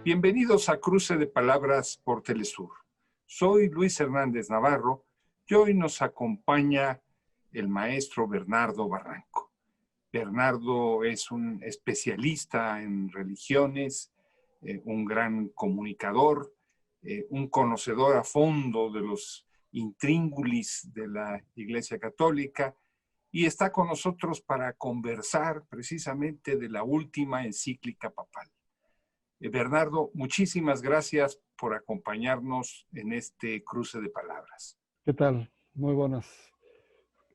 Bienvenidos a Cruce de Palabras por Telesur. Soy Luis Hernández Navarro y hoy nos acompaña el maestro Bernardo Barranco. Bernardo es un especialista en religiones, un gran comunicador, un conocedor a fondo de los intríngulis de la Iglesia Católica y está con nosotros para conversar precisamente de la última encíclica papal. Bernardo, muchísimas gracias por acompañarnos en este cruce de palabras. ¿Qué tal? Muy buenas.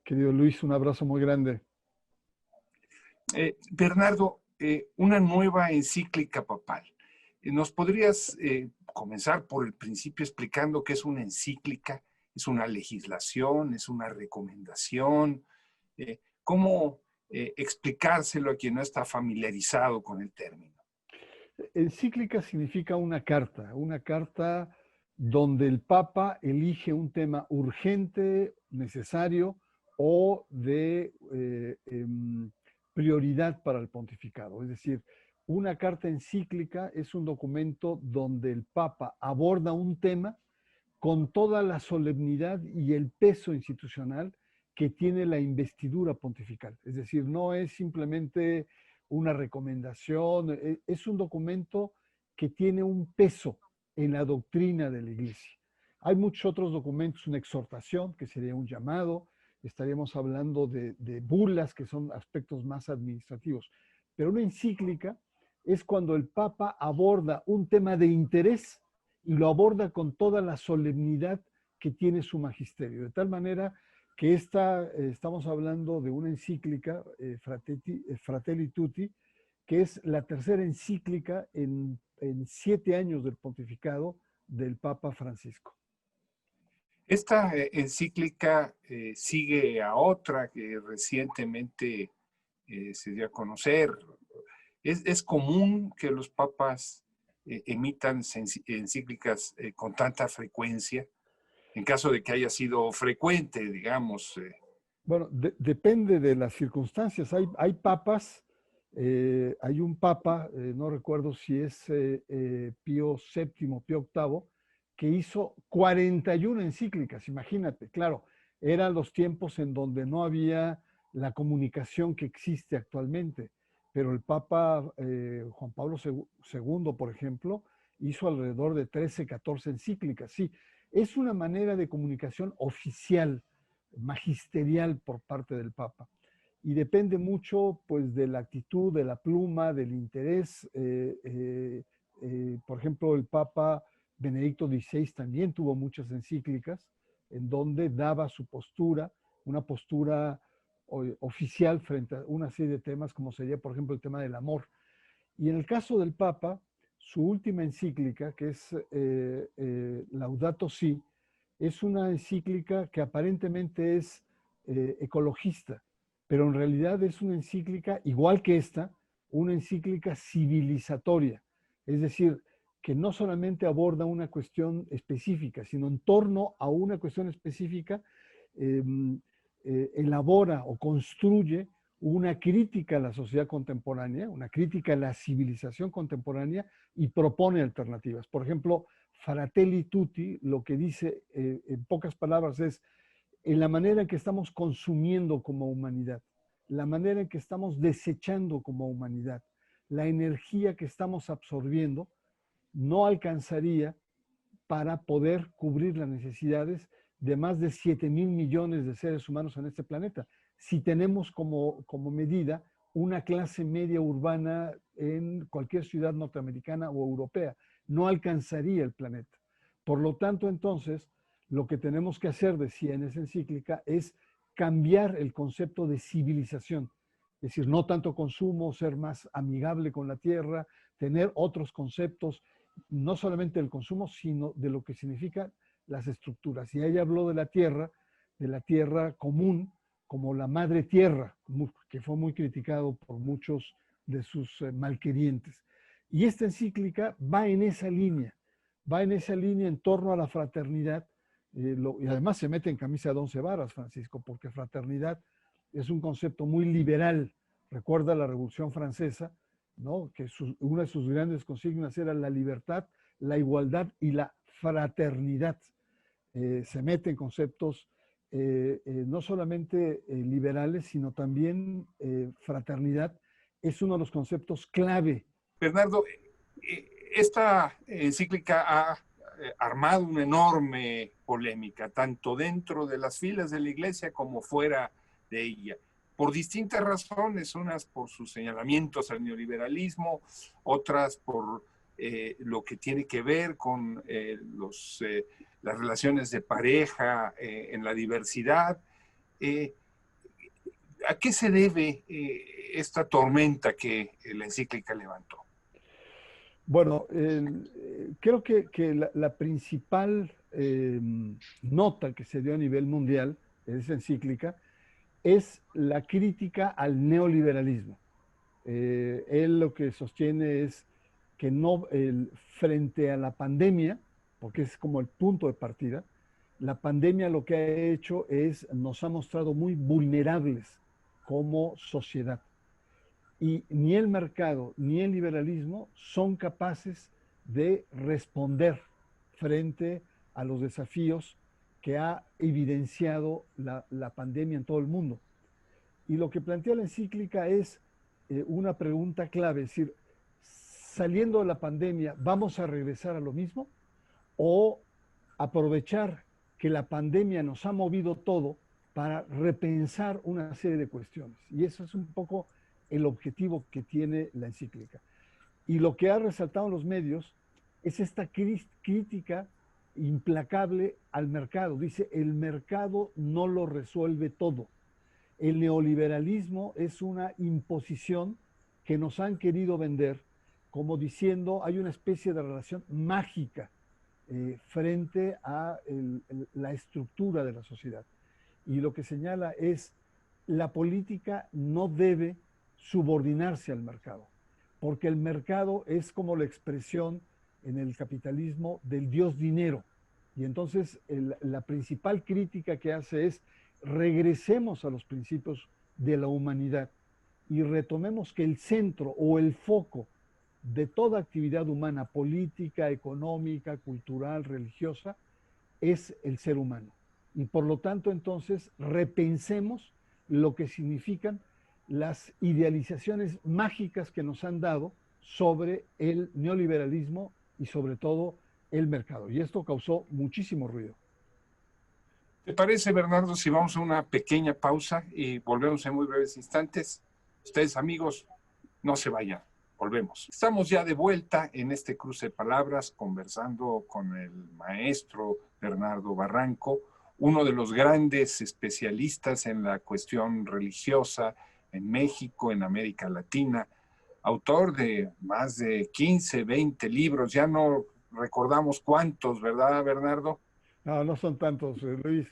Querido Luis, un abrazo muy grande. Bernardo, una nueva encíclica papal. ¿Nos podrías comenzar por el principio explicando qué es una encíclica? ¿Es una legislación? ¿Es una recomendación? ¿Cómo explicárselo a quien no está familiarizado con el término? Encíclica significa una carta donde el Papa elige un tema urgente, necesario o de prioridad para el pontificado. Es decir, una carta encíclica es un documento donde el Papa aborda un tema con toda la solemnidad y el peso institucional que tiene la investidura pontifical. Es decir, no es simplemente una recomendación, es un documento que tiene un peso en la doctrina de la Iglesia. Hay muchos otros documentos, una exhortación, que sería un llamado, estaríamos hablando de bulas, que son aspectos más administrativos, pero una encíclica es cuando el Papa aborda un tema de interés y lo aborda con toda la solemnidad que tiene su magisterio, de tal manera que estamos hablando de una encíclica, Fratelli Tutti, que es la tercera encíclica en 7 años del pontificado del Papa Francisco. Esta encíclica sigue a otra que recientemente se dio a conocer. ¿Es común que los papas emitan encíclicas con tanta frecuencia? En caso de que haya sido frecuente, digamos. Bueno, depende de las circunstancias. Hay papas, hay un papa, no recuerdo si es Pío VII, Pío VIII, que hizo 41 encíclicas, imagínate. Claro, eran los tiempos en donde no había la comunicación que existe actualmente, pero el Papa Juan Pablo II, por ejemplo, hizo alrededor de 13, 14 encíclicas. Sí, es una manera de comunicación oficial, magisterial por parte del Papa. Y depende mucho, pues, de la actitud, de la pluma, del interés. Por ejemplo, el Papa Benedicto XVI también tuvo muchas encíclicas en donde daba su postura, una postura oficial frente a una serie de temas, como sería, por ejemplo, el tema del amor. Y en el caso del Papa, su última encíclica, que es Laudato Si, es una encíclica que aparentemente es ecologista, pero en realidad es una encíclica, igual que esta, una encíclica civilizatoria. Es decir, que no solamente aborda una cuestión específica, sino en torno a una cuestión específica, elabora o construye una crítica a la sociedad contemporánea, una crítica a la civilización contemporánea y propone alternativas. Por ejemplo, Fratelli Tutti lo que dice en pocas palabras es en la manera en que estamos consumiendo como humanidad, la manera en que estamos desechando como humanidad, la energía que estamos absorbiendo no alcanzaría para poder cubrir las necesidades de más de 7,000 millones de seres humanos en este planeta. Si tenemos como medida una clase media urbana en cualquier ciudad norteamericana o europea, no alcanzaría el planeta. Por lo tanto, entonces, lo que tenemos que hacer, decía en esa encíclica, es cambiar el concepto de civilización. Es decir, no tanto consumo, ser más amigable con la tierra, tener otros conceptos, no solamente del consumo, sino de lo que significan las estructuras. Y ella habló de la tierra común, como la madre tierra, que fue muy criticado por muchos de sus malquerientes. Y esta encíclica va en esa línea en torno a la fraternidad, y además se mete en camisa de 11 varas, Francisco, porque fraternidad es un concepto muy liberal. Recuerda la Revolución Francesa, ¿no? Que una de sus grandes consignas era la libertad, la igualdad y la fraternidad. Se mete en conceptos no solamente liberales, sino también fraternidad. Es uno de los conceptos clave. Bernardo, esta encíclica ha armado una enorme polémica, tanto dentro de las filas de la iglesia como fuera de ella, por distintas razones, unas por sus señalamientos al neoliberalismo, otras por lo que tiene que ver con las relaciones de pareja en la diversidad. Eh, ¿A qué se debe esta tormenta que la encíclica levantó? Bueno, creo que la principal nota que se dio a nivel mundial en esa encíclica es la crítica al neoliberalismo. Él lo que sostiene es que no, frente a la pandemia, porque es como el punto de partida, la pandemia lo que ha hecho es, nos ha mostrado muy vulnerables como sociedad. Y ni el mercado ni el liberalismo son capaces de responder frente a los desafíos que ha evidenciado la pandemia en todo el mundo. Y lo que plantea la encíclica es una pregunta clave, es decir, saliendo de la pandemia, ¿vamos a regresar a lo mismo? ¿O aprovechar que la pandemia nos ha movido todo para repensar una serie de cuestiones? Y eso es un poco el objetivo que tiene la encíclica. Y lo que ha resaltado en los medios es esta crítica implacable al mercado. Dice, el mercado no lo resuelve todo. El neoliberalismo es una imposición que nos han querido vender como diciendo hay una especie de relación mágica frente a la estructura de la sociedad. Y lo que señala es la política no debe subordinarse al mercado, porque el mercado es como la expresión en el capitalismo del dios dinero. Y entonces la principal crítica que hace es regresemos a los principios de la humanidad y retomemos que el centro o el foco de toda actividad humana, política, económica, cultural, religiosa, es el ser humano. Y por lo tanto, entonces, repensemos lo que significan las idealizaciones mágicas que nos han dado sobre el neoliberalismo y sobre todo el mercado. Y esto causó muchísimo ruido. ¿Te parece, Bernardo, si vamos a una pequeña pausa y volvemos en muy breves instantes? Ustedes, amigos, no se vayan. Volvemos. Estamos ya de vuelta en este cruce de palabras, conversando con el maestro Bernardo Barranco, uno de los grandes especialistas en la cuestión religiosa en México, en América Latina, autor de más de 15, 20 libros, ya no recordamos cuántos, ¿verdad, Bernardo? No, no son tantos, Luis.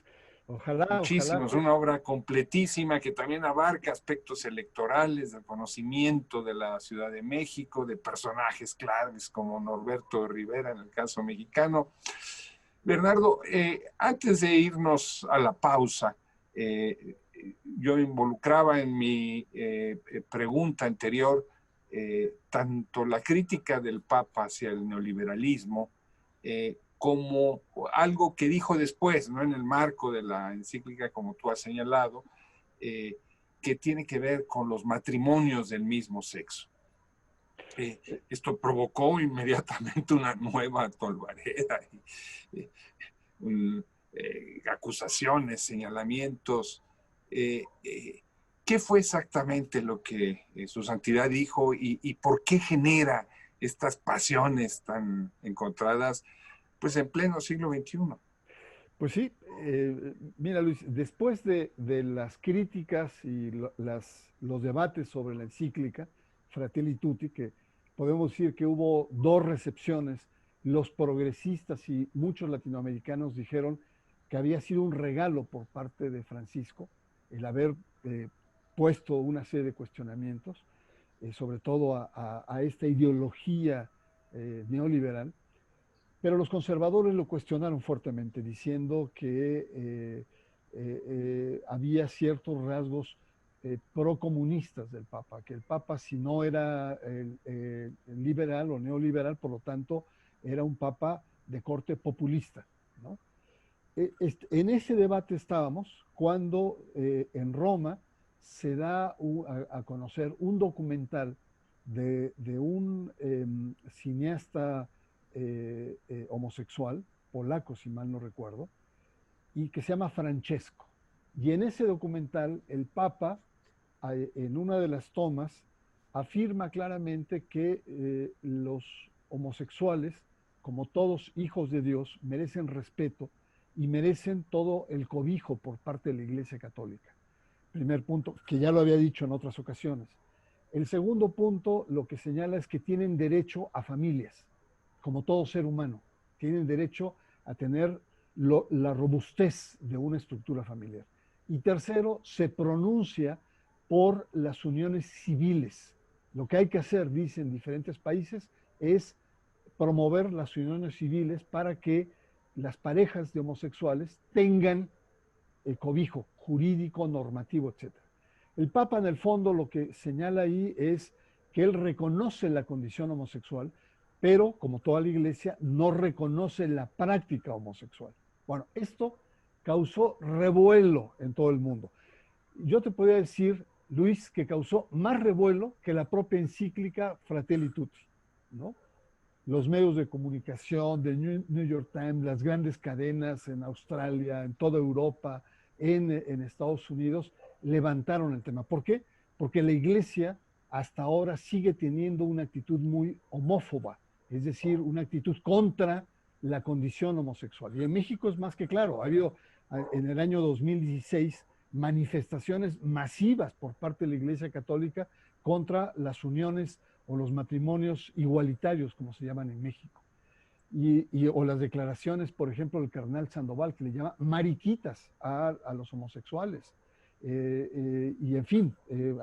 Ojalá, ojalá. Muchísimos, una obra completísima que también abarca aspectos electorales, del conocimiento de la Ciudad de México, de personajes claves como Norberto Rivera en el caso mexicano. Bernardo, antes de irnos a la pausa, yo involucraba en mi pregunta anterior tanto la crítica del Papa hacia el neoliberalismo, como algo que dijo después, ¿no? En el marco de la encíclica, como tú has señalado, que tiene que ver con los matrimonios del mismo sexo. Esto provocó inmediatamente una nueva tolvareda, acusaciones, señalamientos. ¿Qué fue exactamente lo que su santidad dijo y por qué genera estas pasiones tan encontradas pues en pleno siglo XXI? Pues sí, mira Luis, después de las críticas y los debates sobre la encíclica Fratelli Tutti, que podemos decir que hubo dos recepciones, los progresistas y muchos latinoamericanos dijeron que había sido un regalo por parte de Francisco el haber puesto una serie de cuestionamientos, sobre todo a esta ideología neoliberal. Pero los conservadores lo cuestionaron fuertemente, diciendo que había ciertos rasgos procomunistas del Papa, que el Papa si no era liberal o neoliberal, por lo tanto era un Papa de corte populista, ¿no? En ese debate estábamos cuando en Roma se da a conocer un documental de un cineasta homosexual, polaco si mal no recuerdo, y que se llama Francesco. Y en ese documental el Papa, en una de las tomas, afirma claramente que los homosexuales, como todos hijos de Dios, merecen respeto y merecen todo el cobijo por parte de la Iglesia Católica. Primer punto, que ya lo había dicho en otras ocasiones. El segundo punto, lo que señala es que tienen derecho a familias, como todo ser humano. Tienen derecho a tener la robustez de una estructura familiar. Y tercero, se pronuncia por las uniones civiles. Lo que hay que hacer, dice en diferentes países, es promover las uniones civiles para que las parejas de homosexuales tengan el cobijo jurídico, normativo, etc. El Papa, en el fondo, lo que señala ahí es que él reconoce la condición homosexual, pero, como toda la Iglesia, no reconoce la práctica homosexual. Bueno, esto causó revuelo en todo el mundo. Yo te podría decir, Luis, que causó más revuelo que la propia encíclica Fratelli Tutti, ¿no? Los medios de comunicación, del New York Times, las grandes cadenas en Australia, en toda Europa, en Estados Unidos, levantaron el tema. ¿Por qué? Porque la Iglesia hasta ahora sigue teniendo una actitud muy homófoba, es decir, una actitud contra la condición homosexual. Y en México es más que claro, ha habido en el año 2016 manifestaciones masivas por parte de la Iglesia Católica contra las uniones o los matrimonios igualitarios, como se llaman en México. O las declaraciones, por ejemplo, del cardenal Sandoval, que le llama mariquitas a los homosexuales. Y en fin,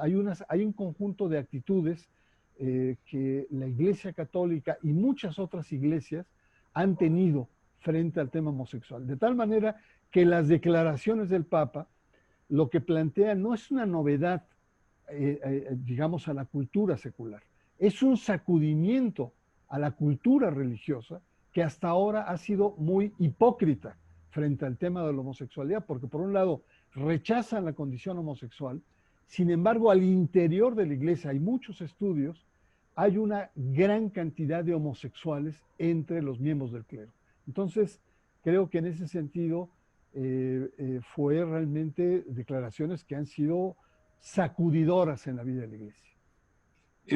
hay un conjunto de actitudes que la Iglesia Católica y muchas otras iglesias han tenido frente al tema homosexual. De tal manera que las declaraciones del Papa lo que plantean no es una novedad, digamos, a la cultura secular. Es un sacudimiento a la cultura religiosa que hasta ahora ha sido muy hipócrita frente al tema de la homosexualidad, porque por un lado rechazan la condición homosexual, sin embargo al interior de la iglesia hay muchos estudios, hay una gran cantidad de homosexuales entre los miembros del clero. Entonces, creo que en ese sentido fue realmente declaraciones que han sido sacudidoras en la vida de la iglesia.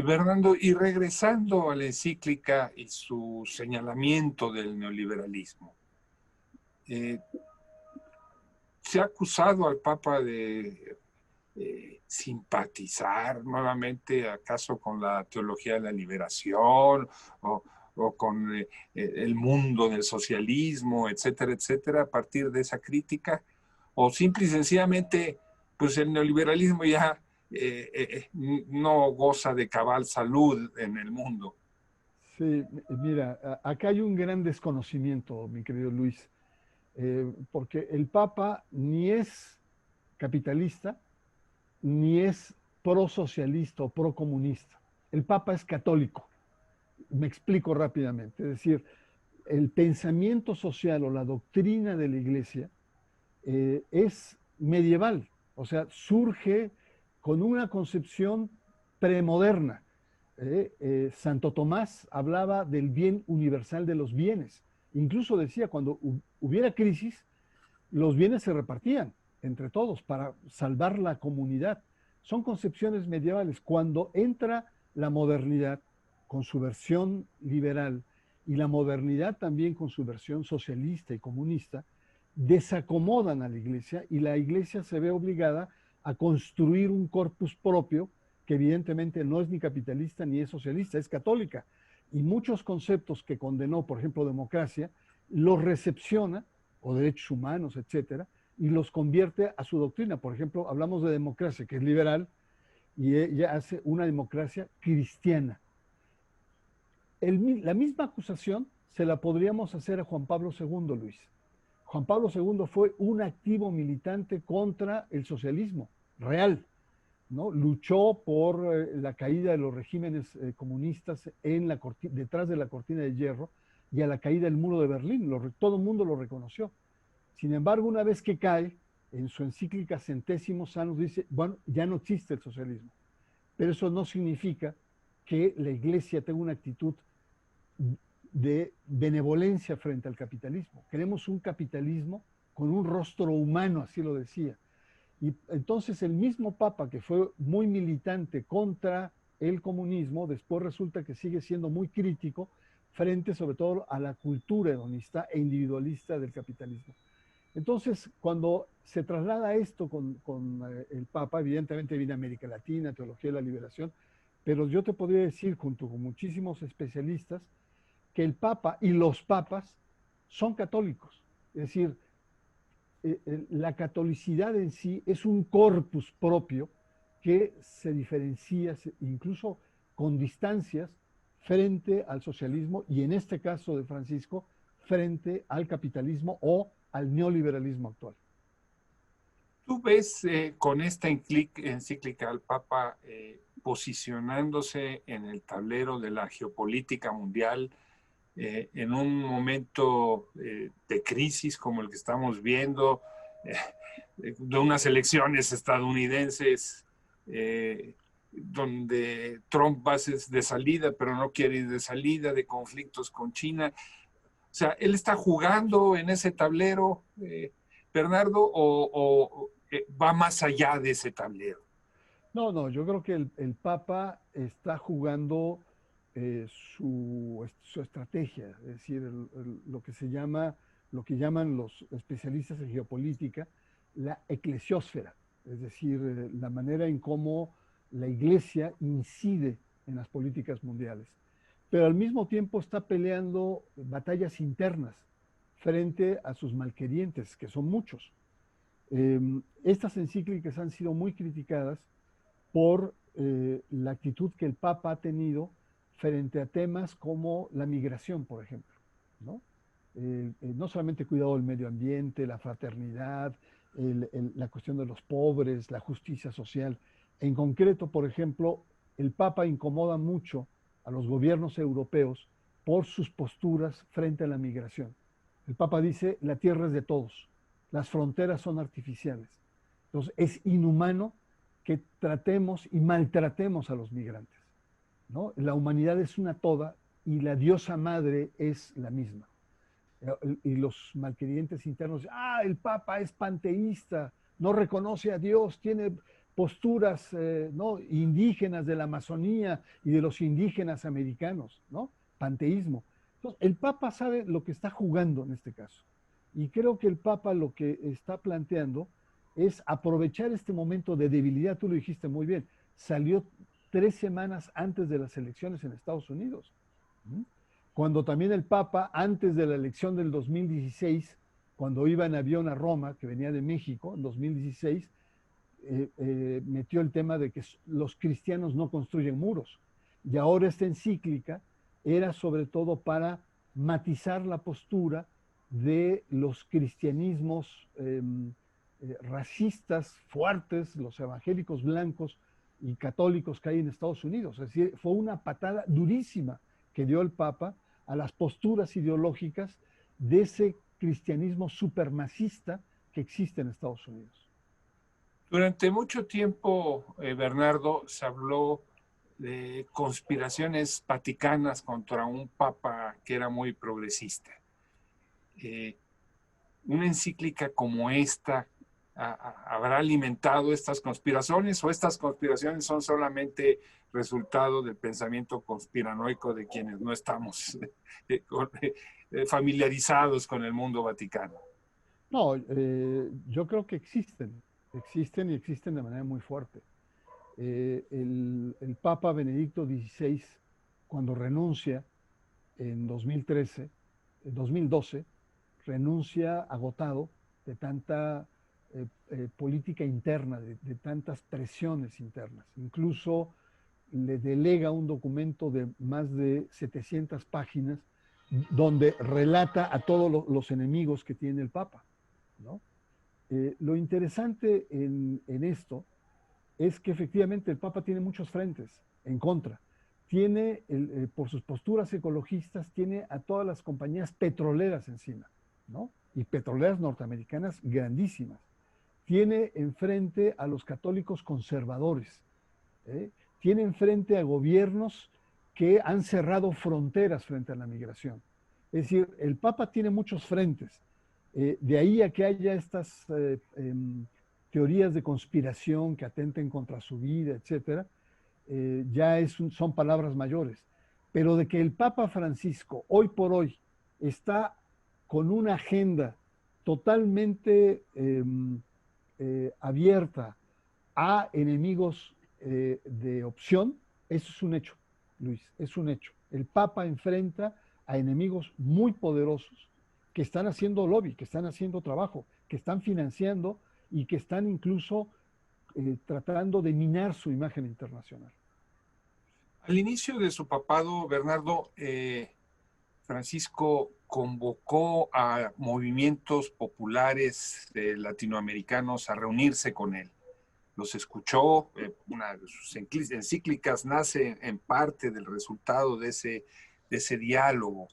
Bernardo, y regresando a la encíclica y su señalamiento del neoliberalismo, se ha acusado al Papa de simpatizar nuevamente, acaso con la teología de la liberación o con el mundo del socialismo, etcétera, etcétera, a partir de esa crítica, o simple y sencillamente, pues el neoliberalismo ya no goza de cabal salud en el mundo. Sí, mira, acá hay un gran desconocimiento, mi querido Luis, porque el Papa ni es capitalista, ni es prosocialista o procomunista. El Papa es católico. Me explico rápidamente. Es decir, el pensamiento social o la doctrina de la Iglesia es medieval, o sea, surge con una concepción premoderna. Santo Tomás hablaba del bien universal de los bienes. Incluso decía, cuando hubiera crisis, los bienes se repartían entre todos para salvar la comunidad. Son concepciones medievales. Cuando entra la modernidad con su versión liberal y la modernidad también con su versión socialista y comunista, desacomodan a la iglesia y la iglesia se ve obligada a construir un corpus propio que evidentemente no es ni capitalista ni es socialista, es católica. Y muchos conceptos que condenó, por ejemplo, democracia, los recepciona, o derechos humanos, etcétera, y los convierte a su doctrina. Por ejemplo, hablamos de democracia, que es liberal, y ella hace una democracia cristiana. La misma acusación se la podríamos hacer a Juan Pablo II, Luis. Juan Pablo II fue un activo militante contra el socialismo real. ¿no? Luchó por la caída de los regímenes comunistas detrás de la cortina de hierro y a la caída del muro de Berlín. Todo el mundo lo reconoció. Sin embargo, una vez que cae, en su encíclica Centésimos Annus dice, bueno, ya no existe el socialismo. Pero eso no significa que la Iglesia tenga una actitud de benevolencia frente al capitalismo. Queremos un capitalismo con un rostro humano, así lo decía. Y entonces el mismo Papa, que fue muy militante contra el comunismo, después resulta que sigue siendo muy crítico frente sobre todo a la cultura hedonista e individualista del capitalismo. Entonces, cuando se traslada esto con el Papa, evidentemente viene América Latina, Teología de la Liberación, pero yo te podría decir, junto con muchísimos especialistas, que el Papa y los papas son católicos. Es decir, la catolicidad en sí es un corpus propio que se diferencia incluso con distancias frente al socialismo y en este caso de Francisco, frente al capitalismo o al neoliberalismo actual. ¿Tú ves con esta encíclica al Papa posicionándose en el tablero de la geopolítica mundial en un momento de crisis como el que estamos viendo, de unas elecciones estadounidenses donde Trump va de salida, pero no quiere ir de salida, de conflictos con China? O sea, él está jugando en ese tablero, Bernardo, o va más allá de ese tablero. No, yo creo que el Papa está jugando su estrategia, es decir, lo que se llama, lo que llaman los especialistas en geopolítica, la eclesiósfera, es decir, la manera en cómo la Iglesia incide en las políticas mundiales. Pero al mismo tiempo está peleando batallas internas frente a sus malquerientes, que son muchos. Estas encíclicas han sido muy criticadas por la actitud que el Papa ha tenido frente a temas como la migración, por ejemplo, ¿no? No solamente cuidado del medio ambiente, la fraternidad, la cuestión de los pobres, la justicia social. En concreto, por ejemplo, el Papa incomoda mucho a los gobiernos europeos por sus posturas frente a la migración. El Papa dice, la tierra es de todos, las fronteras son artificiales. Entonces, es inhumano que tratemos y maltratemos a los migrantes, ¿no? La humanidad es una toda y la diosa madre es la misma. Y los malquerientes internos, el Papa es panteísta, no reconoce a Dios, tiene posturas ¿no? indígenas de la Amazonía y de los indígenas americanos, ¿no? Panteísmo. Entonces, el Papa sabe lo que está jugando en este caso. Y creo que el Papa lo que está planteando es aprovechar este momento de debilidad, tú lo dijiste muy bien, salió 3 semanas antes de las elecciones en Estados Unidos. Cuando también el Papa, antes de la elección del 2016, cuando iba en avión a Roma, que venía de México, en 2016, metió el tema de que los cristianos no construyen muros. Y ahora esta encíclica era sobre todo para matizar la postura de los cristianismos racistas fuertes, los evangélicos blancos y católicos que hay en Estados Unidos. Es decir, fue una patada durísima que dio el Papa a las posturas ideológicas de ese cristianismo supremacista que existe en Estados Unidos. Durante mucho tiempo, Bernardo, se habló de conspiraciones vaticanas contra un papa que era muy progresista. Una encíclica como esta habrá alimentado estas conspiraciones, o estas conspiraciones son solamente resultado del pensamiento conspiranoico de quienes no estamos familiarizados con el mundo vaticano. No, yo creo que existen y existen de manera muy fuerte. El Papa Benedicto XVI, cuando renuncia en 2012, renuncia agotado de tanta política interna, de tantas presiones internas. Incluso le delega un documento de más de 700 páginas donde relata a todos los enemigos que tiene el Papa, ¿no? Lo interesante en esto es que efectivamente el Papa tiene muchos frentes en contra. Tiene, por sus posturas ecologistas, tiene a todas las compañías petroleras encima, ¿no? Y petroleras norteamericanas grandísimas. Tiene enfrente a los católicos conservadores, ¿eh? Tiene enfrente a gobiernos que han cerrado fronteras frente a la migración. Es decir, el Papa tiene muchos frentes. De ahí a que haya estas teorías de conspiración que atenten contra su vida, etcétera, son palabras mayores. Pero de que el Papa Francisco hoy por hoy está con una agenda totalmente abierta a enemigos de opción, eso es un hecho, Luis, es un hecho. El Papa enfrenta a enemigos muy poderosos que están haciendo lobby, que están haciendo trabajo, que están financiando y que están incluso tratando de minar su imagen internacional. Al inicio de su papado, Bernardo, Francisco convocó a movimientos populares latinoamericanos a reunirse con él. Los escuchó, una de sus encíclicas nace en parte del resultado de ese diálogo.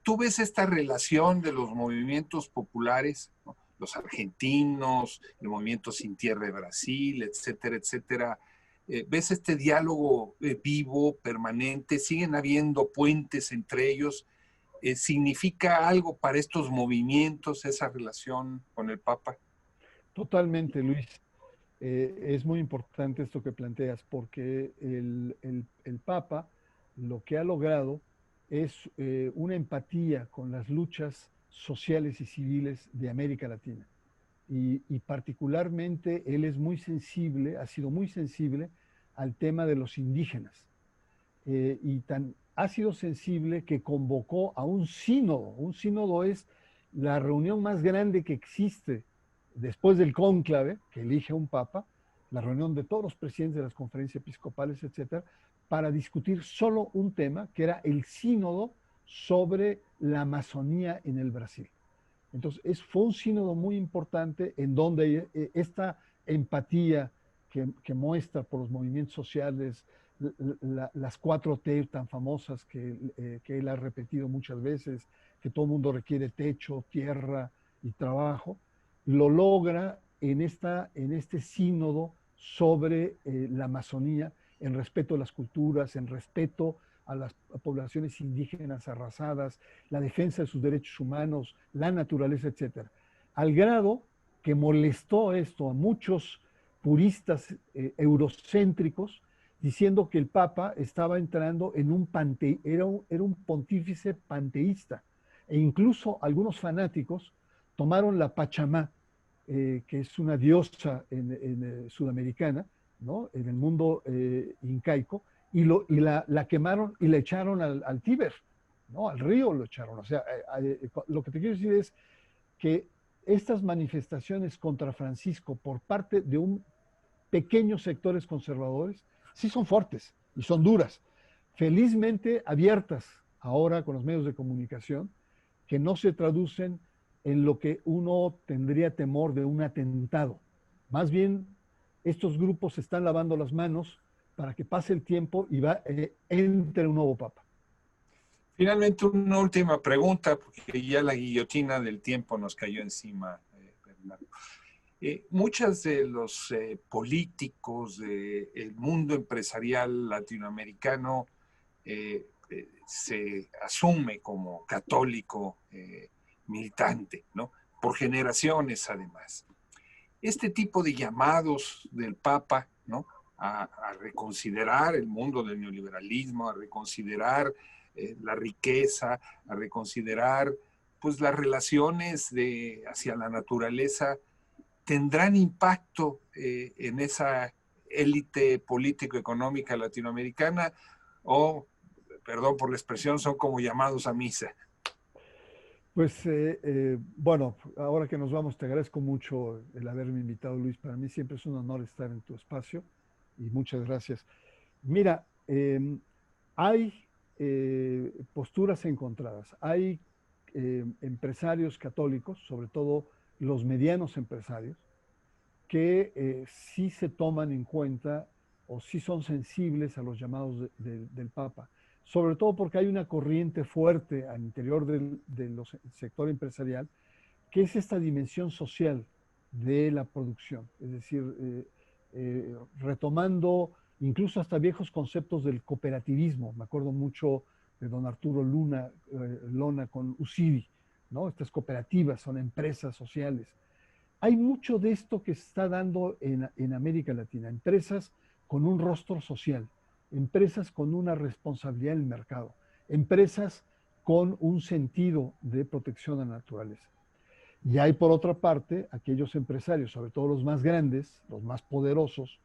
¿Tú ves esta relación de los movimientos populares, ¿no? Los argentinos, el movimiento Sin Tierra de Brasil, etcétera, etcétera? ¿Ves este diálogo vivo, permanente? ¿Siguen habiendo puentes entre ellos? ¿Significa algo para estos movimientos esa relación con el Papa? Totalmente, Luis. Es muy importante esto que planteas, porque el Papa lo que ha logrado es una empatía con las luchas sociales y civiles de América Latina. Y particularmente él es muy sensible, ha sido muy sensible al tema de los indígenas. Y tan ha sido sensible que convocó a un sínodo. Un sínodo es la reunión más grande que existe después del cónclave, que elige a un papa, la reunión de todos los presidentes de las conferencias episcopales, etcétera, para discutir solo un tema, que era el sínodo sobre la Amazonía en el Brasil. Entonces, fue un sínodo muy importante en donde esta empatía que muestra por los movimientos sociales, las 4T tan famosas que él ha repetido muchas veces, que todo el mundo requiere techo, tierra y trabajo, lo logra en este sínodo sobre la Amazonía, en respeto a las culturas, en respeto a las poblaciones indígenas arrasadas, la defensa de sus derechos humanos, la naturaleza, etcétera. Al grado que molestó esto a muchos puristas eurocéntricos, diciendo que el Papa estaba entrando en era un pontífice panteísta. E incluso algunos fanáticos tomaron la Pachamá, que es una diosa sudamericana, ¿no? En el mundo incaico, y la quemaron y la echaron al Tíber, ¿no? Al río lo echaron. O sea, lo que te quiero decir es que estas manifestaciones contra Francisco por parte de un pequeños sectores conservadores sí son fuertes y son duras, felizmente abiertas ahora con los medios de comunicación, que no se traducen en lo que uno tendría temor de un atentado. Más bien, estos grupos se están lavando las manos para que pase el tiempo y entre un nuevo papa. Finalmente, una última pregunta, porque ya la guillotina del tiempo nos cayó encima, Bernardo. Muchos de los políticos del mundo empresarial latinoamericano se asume como católico militante, ¿no? Por generaciones además. Este tipo de llamados del Papa, ¿no? A reconsiderar el mundo del neoliberalismo, a reconsiderar la riqueza, a reconsiderar pues las relaciones hacia la naturaleza, tendrán impacto en esa élite político-económica latinoamericana o, perdón por la expresión, son como llamados a misa. Pues bueno, ahora que nos vamos, te agradezco mucho el haberme invitado, Luis. Para mí siempre es un honor estar en tu espacio y muchas gracias. Mira, hay posturas encontradas. Hay empresarios católicos, sobre todo los medianos empresarios, que sí se toman en cuenta o sí son sensibles a los llamados del Papa, sobre todo porque hay una corriente fuerte al interior del sector empresarial, que es esta dimensión social de la producción, es decir, retomando incluso hasta viejos conceptos del cooperativismo. Me acuerdo mucho de don Arturo Lona con UCIDI, ¿no? Estas cooperativas son empresas sociales. Hay mucho de esto que se está dando en América Latina, empresas con un rostro social, empresas con una responsabilidad en el mercado, empresas con un sentido de protección a la naturaleza. Y hay por otra parte aquellos empresarios, sobre todo los más grandes, los más poderosos,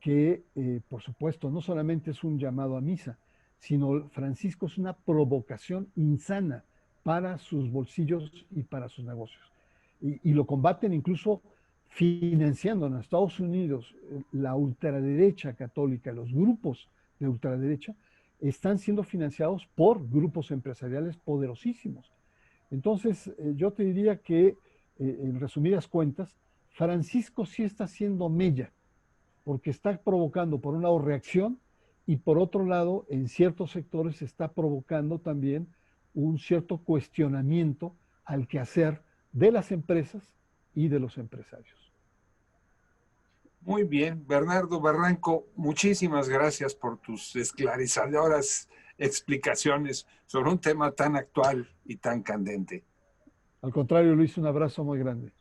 que por supuesto no solamente es un llamado a misa, sino Francisco es una provocación insana para sus bolsillos y para sus negocios. Y lo combaten incluso financiando en Estados Unidos la ultraderecha católica, los grupos de ultraderecha, están siendo financiados por grupos empresariales poderosísimos. Entonces, yo te diría que, en resumidas cuentas, Francisco sí está haciendo mella, porque está provocando, por un lado, reacción, y por otro lado, en ciertos sectores está provocando también un cierto cuestionamiento al quehacer de las empresas y de los empresarios. Muy bien, Bernardo Barranco, muchísimas gracias por tus esclarecedoras explicaciones sobre un tema tan actual y tan candente. Al contrario, Luis, un abrazo muy grande.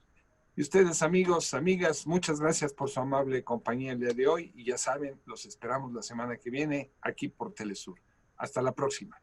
Y ustedes, amigos, amigas, muchas gracias por su amable compañía el día de hoy. Y ya saben, los esperamos la semana que viene aquí por Telesur. Hasta la próxima.